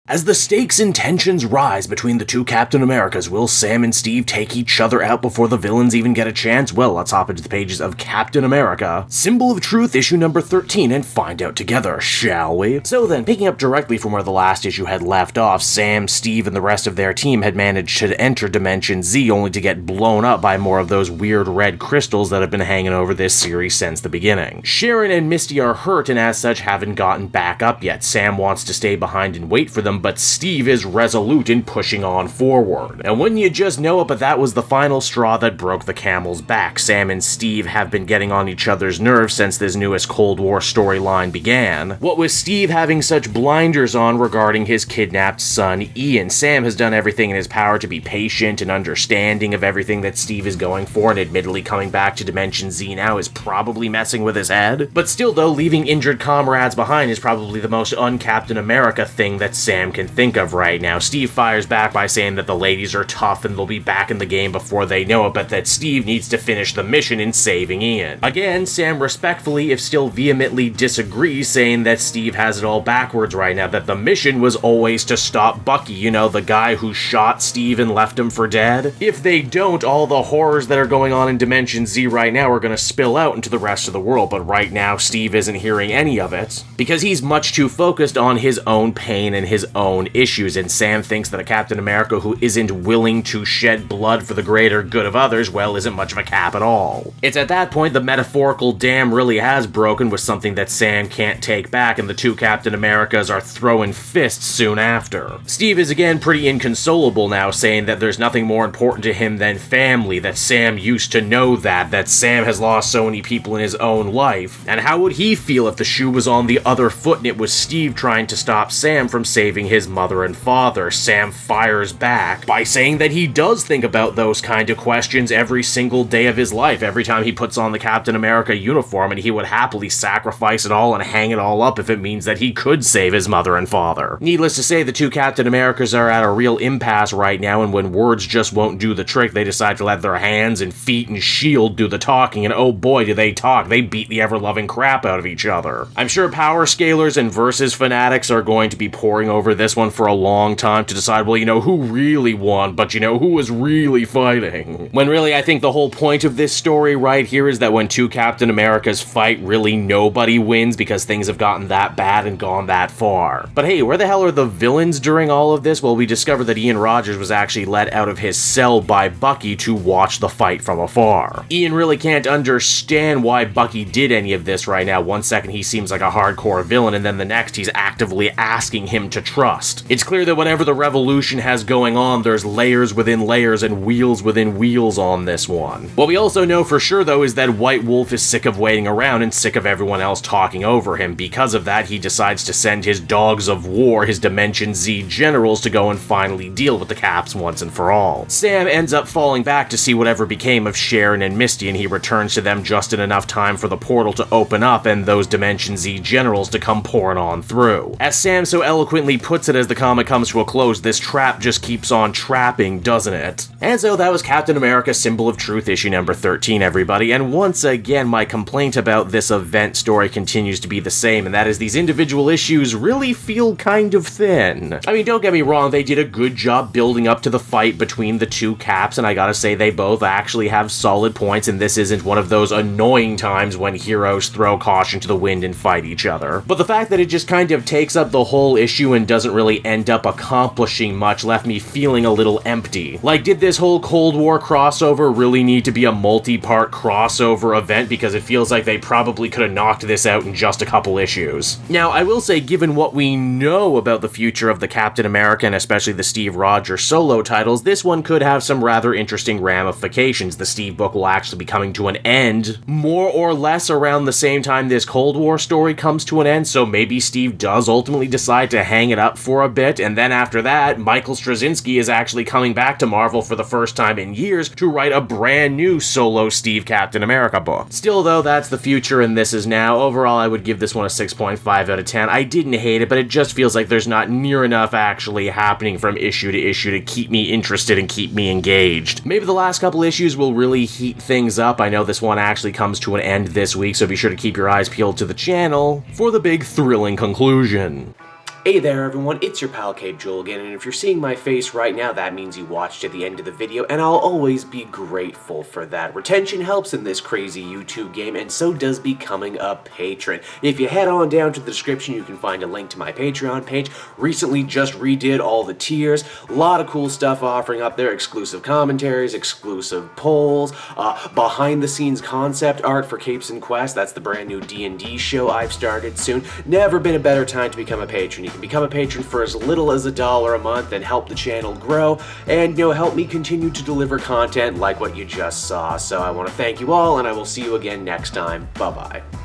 As the stakes and tensions rise between the two Captain Americas, will Sam and Steve take each other out before the villains even get a chance? Well, let's hop into the pages of Captain America, Symbol of Truth, issue number 13, and find out together, shall we? So then, picking up directly from where the last issue had left off, Sam, Steve, and the rest of their team had managed to enter Dimension Z only to get blown up by more of those weird red crystals that have been hanging over this series since the beginning. Sharon and Misty are hurt and as such haven't gotten back up yet. Sam wants to stay behind and wait for them, but Steve is resolute in pushing on forward. And wouldn't you just know it, but that was the final straw that broke the camel's back. Sam and Steve have been getting on each other's nerves since this newest Cold War storyline began. What with Steve having such blinders on regarding his kidnapped son, Ian, Sam has done everything in his power to be patient and understanding of everything that Steve is going for, and admittedly coming back to Dimension Z now is probably messing with his head. But still though, leaving injured comrades behind is probably the most un-Captain America thing that Sam can think of right now. Steve fires back by saying that the ladies are tough and they'll be back in the game before they know it, but that Steve needs to finish the mission in saving Ian. Again, Sam respectfully, if still vehemently, disagrees, saying that Steve has it all backwards right now, that the mission was always to stop Bucky, you know, the guy who shot Steve and left him for dead. If they don't, all the horrors that are going on in Dimension Z right now are going to spill out into the rest of the world, but right now Steve isn't hearing any of it, because he's much too focused on his own pain and his own issues, and Sam thinks that a Captain America who isn't willing to shed blood for the greater good of others, well, isn't much of a Cap at all. It's at that point the metaphorical dam really has broken with something that Sam can't take back, and the two Captain Americas are throwing fists soon after. Steve is again pretty inconsolable now, saying that there's nothing more important to him than family, that Sam used to know that Sam has lost so many people in his own life, and how would he feel if the shoe was on the other foot and it was Steve trying to stop Sam from saving his mother and father? Sam fires back by saying that he does think about those kind of questions every single day of his life, every time he puts on the Captain America uniform, and he would happily sacrifice it all and hang it all up if it means that he could save his mother and father. Needless to say, the two Captain Americas are at a real impasse right now, and when words just won't do the trick, they decide to let their hands and feet and shield do the talking, and oh boy do they talk, they beat the ever-loving crap out of each other. I'm sure power scalers and versus fanatics are going to be poring over this one for a long time to decide, well, you know, who really won, but you know, who was really fighting? When really, I think the whole point of this story right here is that when two Captain Americas fight, really nobody wins because things have gotten that bad and gone that far. But hey, where the hell are the villains during all of this? Well, we discovered that Ian Rogers was actually let out of his cell by Bucky to watch the fight from afar. Ian really can't understand why Bucky did any of this right now. One second he seems like a hardcore villain, and then the next he's actively asking him to trust. It's clear that whenever the revolution has going on, there's layers within layers and wheels within wheels on this one. What we also know for sure though is that White Wolf is sick of waiting around and sick of everyone else talking over him. Because of that, he decides to send his dogs of war, his Dimension Z generals, to go and finally deal with the Caps once and for all. Sam ends up falling back to see whatever became of Sharon and Misty, and he returns to them just in enough time for the portal to open up and those Dimension Z generals to come pouring on through. As Sam so eloquently puts it as the comic comes to a close, this trap just keeps on trapping, doesn't it? And so that was Captain America Symbol of Truth issue number 13, everybody, and once again my complaint about this event story continues to be the same, and that is these individual issues really feel kind of thin. I mean, don't get me wrong, they did a good job building up to the fight between the two Caps, and I gotta say they both actually have solid points, and this isn't one of those annoying times when heroes throw caution to the wind and fight each other. But the fact that it just kind of takes up the whole issue and doesn't really end up accomplishing much left me feeling a little empty. Like, did this whole Cold War crossover really need to be a multi-part crossover event? Because it feels like they probably could have knocked this out in just a couple issues. Now, I will say, given what we know about the future of the Captain America and especially the Steve Rogers solo titles, this one could have some rather interesting ramifications. The Steve book will actually be coming to an end more or less around the same time this Cold War story comes to an end, so maybe Steve does ultimately decide to hang it up for a bit, and then after that, Michael Straczynski is actually coming back to Marvel for the first time in years to write a brand new solo Steve Captain America book. Still though, that's the future and this is now. Overall, I would give this one a 6.5 out of 10. I didn't hate it, but it just feels like there's not near enough actually happening from issue to issue to keep me interested and keep me engaged. Maybe the last couple issues will really heat things up. I know this one actually comes to an end this week, so be sure to keep your eyes peeled to the channel for the big thrilling conclusion. Hey there everyone, it's your pal Cape Joel again, and if you're seeing my face right now, that means you watched to the end of the video, and I'll always be grateful for that. Retention helps in this crazy YouTube game, and so does becoming a patron. If you head on down to the description, you can find a link to my Patreon page. Recently just redid all the tiers, a lot of cool stuff offering up there, exclusive commentaries, exclusive polls, behind the scenes concept art for Capes and Quest. That's the brand new D&D show I've started soon. Never been a better time to become a patron. You can become a patron for as little as $1 a month and help the channel grow and, help me continue to deliver content like what you just saw. So I want to thank you all, and I will see you again next time. Bye-bye.